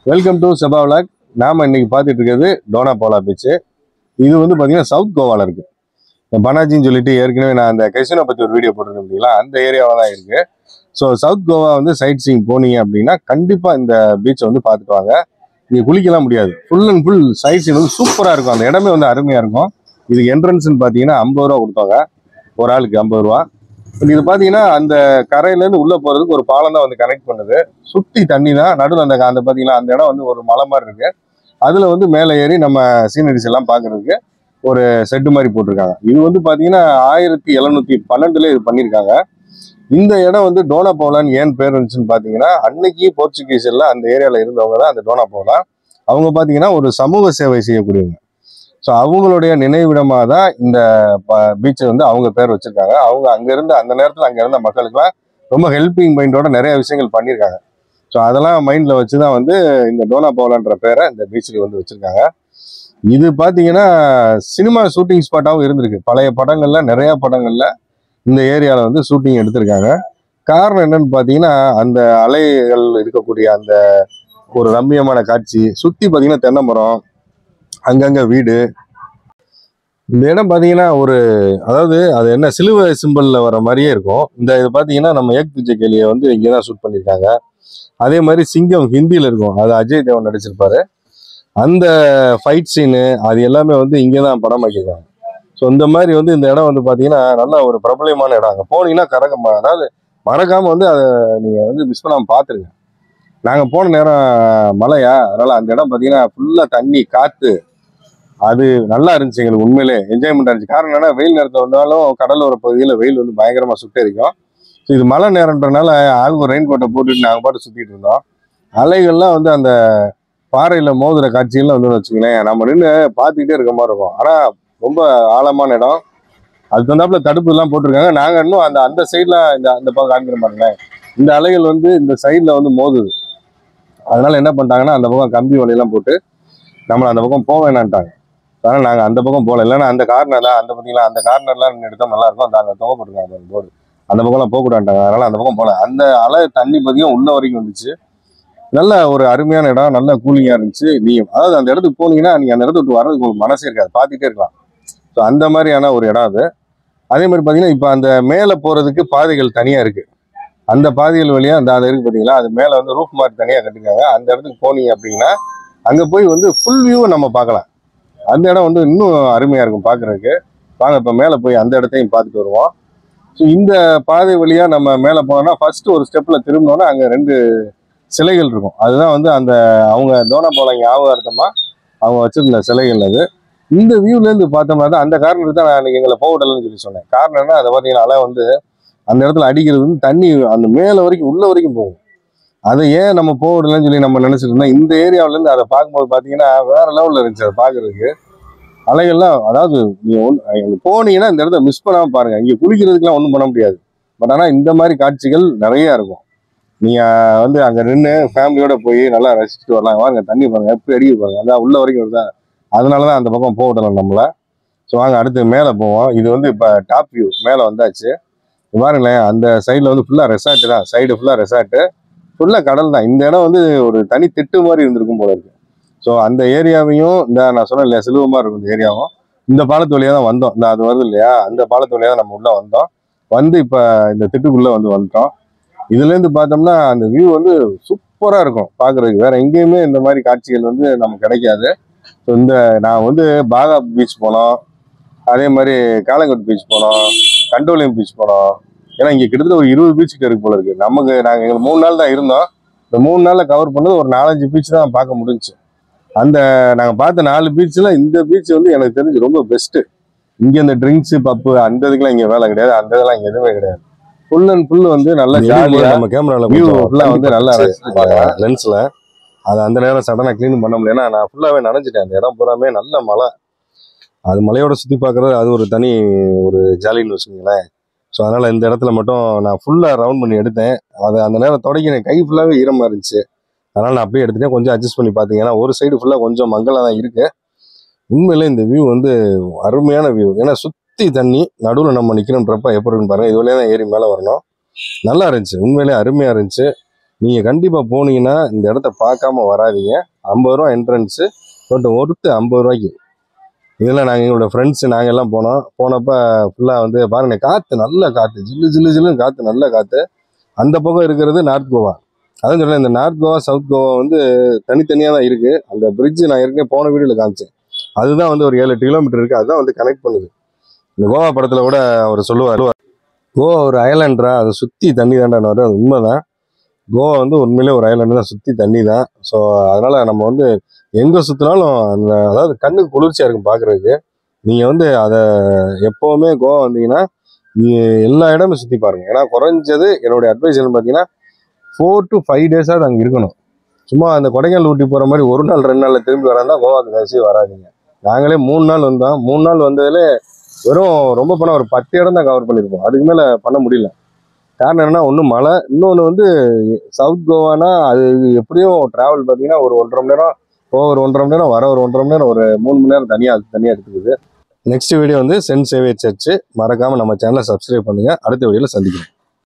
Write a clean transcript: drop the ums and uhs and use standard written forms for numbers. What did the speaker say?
Welcome to Sabha vlog. நாம இன்னைக்கு பார்த்துட்டு இருக்கிறது டோனா போலா பீச். இது வந்து பார்த்தீங்கன்னா சவுத் கோவால இருக்கு. பனாஜின்னு சொல்லிட்டு ஏற்கனவே நான் அந்த கெசினோ பற்றி ஒரு வீடியோ போட்டிருந்தேன் இல்லைங்களா, அந்த ஏரியாவில் தான் இருக்கு. ஸோ சவுத் கோவா வந்து சைட் சீயிங் போனீங்க அப்படின்னா கண்டிப்பாக இந்த பீச்சை வந்து பார்த்துட்டு வாங்க. இங்கே குளிக்கலாம் முடியாது, full and full sightseeing வந்து சூப்பராக இருக்கும். அந்த இடமே வந்து அருமையாக இருக்கும். இதுக்கு என்ட்ரன்ஸ்ன்னு பார்த்தீங்கன்னா 50 ரூபா கொடுத்தாங்க, ஒரு ஆளுக்கு 50 ரூபா. இது பார்த்தீங்கன்னா அந்த கரையிலேருந்து உள்ளே போகிறதுக்கு ஒரு பாலம் தான் வந்து கனெக்ட் பண்ணுது. சுற்றி தண்ணி தான், நடுவில் அந்த அந்த பார்த்தீங்கன்னா அந்த இடம் வந்து ஒரு மலை மாதிரி இருக்கு. அதில் வந்து மேலே ஏறி நம்ம சீனரிஸ் எல்லாம் பார்க்கறதுக்கு ஒரு செட்டு மாதிரி போட்டிருக்காங்க. இது வந்து பார்த்தீங்கன்னா 1712 இது பண்ணியிருக்காங்க. இந்த இடம் வந்து டோனா போலான்னு ஏன் பேர் இருந்துச்சுன்னு பார்த்தீங்கன்னா, அன்னைக்கு போர்ச்சுகீஸ் எல்லாம் அந்த ஏரியாவில் இருந்தவங்க தான் அந்த டோனா போலா. அவங்க பார்த்தீங்கன்னா ஒரு சமூக சேவை செய்யக்கூடியவங்க. ஸோ அவங்களுடைய நினைவிடமாக தான் இந்த பீச்சை வந்து அவங்க பேர் வச்சிருக்காங்க. அவங்க அங்கேருந்து அந்த நேரத்தில் அங்கே இருந்த மக்களுக்குலாம் ரொம்ப ஹெல்பிங் மைண்டோட நிறைய விஷயங்கள் பண்ணியிருக்காங்க. ஸோ அதெல்லாம் மைண்டில் வச்சு தான் வந்து இந்த டோனா போலான்ற பேரை இந்த பீச்சுக்கு வந்து வச்சிருக்காங்க. இது பார்த்தீங்கன்னா சினிமா ஷூட்டிங் ஸ்பாட்டாகவும் இருந்திருக்கு. பழைய படங்கள்ல நிறைய படங்கள்ல இந்த ஏரியாவில் வந்து ஷூட்டிங் எடுத்திருக்காங்க. காரணம் என்னன்னு பார்த்தீங்கன்னா, அந்த அலைகள் இருக்கக்கூடிய அந்த ஒரு ரம்மியமான காட்சி, சுற்றி பார்த்தீங்கன்னா தென்னை மரம், அங்கங்கே வீடு. இந்த இடம் பார்த்தீங்கன்னா ஒரு அதாவது அது என்ன சிலுவை சிம்பிளில் வர மாதிரியே இருக்கும். இந்த இது பார்த்தீங்கன்னா நம்ம ஏக் துஜே கேலியை வந்து இங்கே தான் ஷூட் பண்ணியிருக்காங்க. அதே மாதிரி சிங்கம் ஹிந்தியில் இருக்கும், அது அஜய் தேவன் நடிச்சிருப்பாரு. அந்த ஃபைட் சீனு அது எல்லாமே வந்து இங்கே தான் படம் ஆக்கியிருக்காங்க. ஸோ இந்த மாதிரி வந்து இந்த இடம் வந்து பார்த்தீங்கன்னா நல்ல ஒரு பிரபலமான இடம். அங்கே போனீங்கன்னா அதாவது மறக்காமல் வந்து அதை நீங்கள் வந்து மிஸ் பண்ணாமல் பார்த்துருங்க. நாங்கள் போன நேரம் மழையா, அதனால் அந்த இடம் பார்த்தீங்கன்னா ஃபுல்லாக தண்ணி காற்று, அது நல்லா இருந்துச்சு. எங்களுக்கு உண்மையிலே என்ஜாய்மெண்ட் இருந்துச்சு. காரணம் என்னன்னா, வெயில் நேரத்தில் வந்தாலும் கடலோர பகுதியில் வெயில் வந்து பயங்கரமாக சுட்டரிக்கும். ஸோ இது மழை நேரன்றனால ஆளுக்கு ஒரு ரெயின் கோட்டை போட்டுட்டு நாங்கள் பாட்டு சுற்றிட்டு இருந்தோம். அலைகள்லாம் வந்து அந்த பாறையில் மோதுற காட்சிகள்லாம் வந்து வச்சுக்கலேன், நம்ம நின்று பார்த்துக்கிட்டே இருக்க மாதிரி இருக்கும். ஆனால் ரொம்ப ஆழமான இடம். அதுக்கு தகுந்தாப்புல தடுப்பு எல்லாம் போட்டிருக்காங்க. நாங்கள் இன்னும் அந்த அந்த சைடில் அந்த பக்கம் காமிக்கிற பாருங்களேன், இந்த அலைகள் வந்து இந்த சைடில் வந்து மோதுது. அதனால என்ன பண்ணிட்டாங்கன்னா, அந்த பக்கம் கம்பி வலையெல்லாம் போட்டு நம்மளை அந்த பக்கம் போக வேணான்ட்டாங்க. அதனால் நாங்கள் அந்த பக்கம் போகல. இல்லைன்னா அந்த கார்னர்லாம் அந்த பார்த்தீங்களா, அந்த கார்னர்லாம் எடுத்தால் நல்லா இருக்கும். அந்த அங்கே தொகை போட்டுருக்காங்க அந்த போர்டு, அந்த பக்கம்லாம் போகக்கூடாண்டாங்க. அதனால அந்த பக்கம் போகல. அந்த அலை தண்ணி பார்த்தீங்கன்னா உள்ள வரைக்கும் வந்துச்சு. நல்ல ஒரு அருமையான இடம், நல்ல கூலிங்காக இருந்துச்சு. அதாவது அந்த இடத்துக்கு போனீங்கன்னா நீங்கள் அந்த இடத்த விட்டு வர்றதுக்கு உங்களுக்கு மனசே இருக்காது, பார்த்துட்டே இருக்கலாம். ஸோ அந்த மாதிரியான ஒரு இடம் அது. அதே மாதிரி பார்த்தீங்கன்னா இப்போ அந்த மேலே போகிறதுக்கு பாதைகள் தனியாக இருக்குது. அந்த பாதைகள் வழியாக அந்த இருக்கு பார்த்தீங்களா, அது மேலே வந்து ரூஃப் மாதிரி தனியாக கட்டிருக்காங்க. அந்த இடத்துக்கு போனீங்க அப்படின்னா அங்கே போய் வந்து ஃபுல் வியூவை நம்ம பார்க்கலாம். அந்த இடம் வந்து இன்னும் அருமையாக இருக்கும் பார்க்குறதுக்கு. வாங்க இப்போ மேலே போய் அந்த இடத்தையும் பார்த்துட்டு வருவோம். ஸோ இந்த பாதை வழியாக நம்ம மேலே போனோம்னா ஃபர்ஸ்ட் ஒரு ஸ்டெப்பில் திரும்பினோன்னா அங்கே 2 சிலைகள் இருக்கும். அதுதான் வந்து அந்த அவங்க டோனா போலா ஞாபகார்த்தமாக அவங்க வச்சிருந்த சிலைகள் அது. இந்த வியூலேருந்து பார்த்தோம்னா தான் அந்த காரணத்துக்கு தான் நான் எங்களை போகவிடலன்னு சொல்லி சொன்னேன். காரணம் என்ன, அதை பார்த்தீங்கன்னா அலை வந்து அந்த இடத்துல அடிக்கிறது வந்து தண்ணி அந்த மேலே வரைக்கும் உள்ள வரைக்கும் போகும். அதை ஏன் நம்ம போகவிடலன்னு சொல்லி நம்ம நினைச்சிட்டு இருந்தோம். இந்த ஏரியாவிலேருந்து அதை பார்க்கும்போது பார்த்தீங்கன்னா வேற லெவலில் இருந்துச்சு அதை பார்க்கறதுக்கு. அலைகள்லாம் அதாவது நீங்கள் போனீங்கன்னா இந்த இடத்த மிஸ் பண்ணாமல் பாருங்க. இங்கே குளிக்கிறதுக்குலாம் ஒன்றும் பண்ண முடியாது. பட் ஆனால் இந்த மாதிரி காட்சிகள் நிறையா இருக்கும். நீங்கள் வந்து அங்கே நின்று ஃபேமிலியோட போய் நல்லா ரசிச்சுட்டு வரலாம். வாங்க தண்ணி பாருங்க எப்படி அடிக்க பாருங்க, அதான் உள்ள வரைக்கும் வருதா. அதனால தான் அந்த பக்கம் போகவிடலாம் நம்மளை. ஸோ வாங்க அடுத்து மேலே போவோம். இது வந்து இப்போ டாப் வியூ மேலே வந்தாச்சு. பாருங்களேன், அந்த சைடில் வந்து ஃபுல்லாக ரெசார்ட்டு தான். சைடு ஃபுல்லாக ரெசார்ட்டு, ஃபுல்லாக கடல் தான். இந்த இடம் வந்து ஒரு தனி திட்டு மாதிரி இருந்திருக்கும் போல இருக்கு. ஸோ அந்த ஏரியாவையும் இந்த நான் சொன்னேன் இல்லையா சிலுவை மாதிரி இருக்கும் இந்த ஏரியாவும், இந்த பாலத்து வழியாக தான் வந்தோம். இந்த அது வருது இல்லையா, அந்த பாலத்து வழியாக தான் நம்ம உள்ளே வந்தோம். வந்து இப்போ இந்த திட்டுக்குள்ளே வந்துட்டோம். இதுலேருந்து பார்த்தோம்னா அந்த வியூ வந்து சூப்பராக இருக்கும் பார்க்குறதுக்கு. வேற எங்கேயுமே இந்த மாதிரி காட்சிகள் வந்து நமக்கு கிடைக்காது. ஸோ இந்த நான் வந்து பாகா பீச் போனோம், அதே மாதிரி காலங்கோட் பீச் போனோம், கண்டோலியம் பீச் போனோம். ஏன்னா இங்கே கிட்டத்தட்ட ஒரு 20 பீச்சுக்கு இருக்கு போல இருக்கு. நாங்கள் எங்களுக்கு 3 நாள் தான் இருந்தோம். இந்த 3 நாளில் கவர் பண்ணது ஒரு 4-5 பீச் தான் பார்க்க முடிஞ்சுச்சு. அந்த நாங்கள் பார்த்த 4 பீச்சில் இந்த பீச் வந்து எனக்கு தெரிஞ்சு ரொம்ப பெஸ்ட்டு. இங்கே இந்த ட்ரிங்க்ஸு பப்பு அந்த இதுக்கெல்லாம் இங்கே வேலை கிடையாது. அந்த இதெல்லாம் இங்கே எதுவுமே கிடையாது. ஃபுல் அண்ட் ஃபுல் வந்து நல்லா ஜாலியாக நம்ம கேமராவில் வியூ ஃபுல்லாக வந்து நல்லா ரசிச்சு பார்க்கலாம் லென்ஸில். அதை அந்த நேரம் சடனாக க்ளீன் பண்ண முடியல. ஏன்னா நான் ஃபுல்லாகவே நனைஞ்சிட்டேன். அந்த இடம் பூராமே நல்ல மழை. அது மலையோட சுற்றி பார்க்குறது அது ஒரு தனி ஒரு ஜாலின்னு வச்சுக்கோங்களேன். ஸோ அதனால் இந்த இடத்துல மட்டும் நான் ஃபுல்லாக ரவுண்ட் பண்ணி எடுத்தேன். அதை அந்த நேரம் தொடங்கினேன், கை ஃபுல்லாகவே ஈரமாக இருந்துச்சு. அதனால் நான் அப்படியே எடுத்துட்டேன். கொஞ்சம் அட்ஜஸ்ட் பண்ணி பார்த்தீங்கன்னா ஒரு சைடு ஃபுல்லாக கொஞ்சம் மங்கலாக தான் இருக்குது. உண்மையிலே இந்த வியூ வந்து அருமையான வியூ. ஏன்னா சுற்றி தண்ணி, நடுவில் நம்ம நிற்கணுன்றப்ப எப்படி இருக்குன்னு பாருங்கள். இது வழியாக தான் ஏறி மேலே வரணும். நல்லா இருந்துச்சு, உண்மையிலே அருமையாக இருந்துச்சு. நீங்கள் கண்டிப்பாக போனீங்கன்னா இந்த இடத்த பார்க்காம வராதீங்க. 50 ரூபா என்ட்ரன்ஸு, ஒருத்தர் 50 ரூபாய்க்கு. இதெல்லாம் நாங்கள் எங்களோட ஃப்ரெண்ட்ஸு நாங்கள் எல்லாம் போனப்போ ஃபுல்லாக வந்து பாருங்க, காற்று நல்ல காற்று, ஜில்லுன்னு காற்று, நல்ல காற்று. அந்த பக்கம் இருக்கிறது நார்த் கோவா. அதான் சொல்கிறேன், இந்த நார்த் கோவா சவுத் கோவா வந்து தனித்தனியாக தான் இருக்குது. அந்த பிரிட்ஜ் நான் ஏற்கனவே போன வீடியோவில் காமிச்சேன். அதுதான் வந்து ஒரு 7-8 கிலோமீட்டர் இருக்குது. அதுதான் வந்து கனெக்ட் பண்ணுது. இந்த கோவா படத்தில் கூட அவர் சொல்லுவார், கோவா ஒரு ஐலாண்டரா, அதை சுற்றி தண்ணி தாண்டான்னு. அது உண்மைதான். கோவா வந்து உண்மையிலே ஒரு ஐலாண்டு தான், சுற்றி தண்ணி தான். ஸோ அதனால் நம்ம வந்து எங்கே சுற்றினாலும் அந்த அதாவது கண்ணுக்கு குளிர்ச்சியாக இருக்கும் பார்க்குறதுக்கு. நீங்கள் வந்து அதை எப்போவுமே கோவா வந்தீங்கன்னா நீங்கள் எல்லா இடமும் சுற்றி பாருங்கள். ஏன்னா குறைஞ்சது என்னுடைய அட்வைஸ் என்னன்னு பார்த்தீங்கன்னா 4 to 5 டேஸாவது அங்கே இருக்கணும். சும்மா அந்த கொடைக்கானல் ஊட்டி போகிற மாதிரி 1 நாள் 2 நாளில் திரும்பி வராந்தா கோவாக்கு தயவுசெய்து வராதிங்க. நாங்களே 3 நாள் வந்தோம். 3 நாள் வந்ததில் வெறும் ரொம்ப போனால் ஒரு 10 இடம் தான் கவர் பண்ணியிருப்போம். அதுக்கு மேலே பண்ண முடியல. காரணம் என்னன்னா, ஒன்று மழை, இன்னொன்று வந்து சவுத் கோவானா அது எப்படியும் ட்ராவல் பார்த்தீங்கன்னா ஒரு 1.5 மணி நேரம், ஒரு 1.5 மணி நேரம், வர ஒரு 1.5 மணி நேரம், ஒரு 3 மணி நேரம் தனியாக எடுத்துக்குது. நெக்ஸ்ட் வீடியோ வந்து சென்ட் சேவியர் சர்ச்சு. மறக்காமல் நம்ம சேனலை சப்ஸ்கிரைப் பண்ணுங்கள். அடுத்த வீடியோவில் சந்திக்கிறேன்.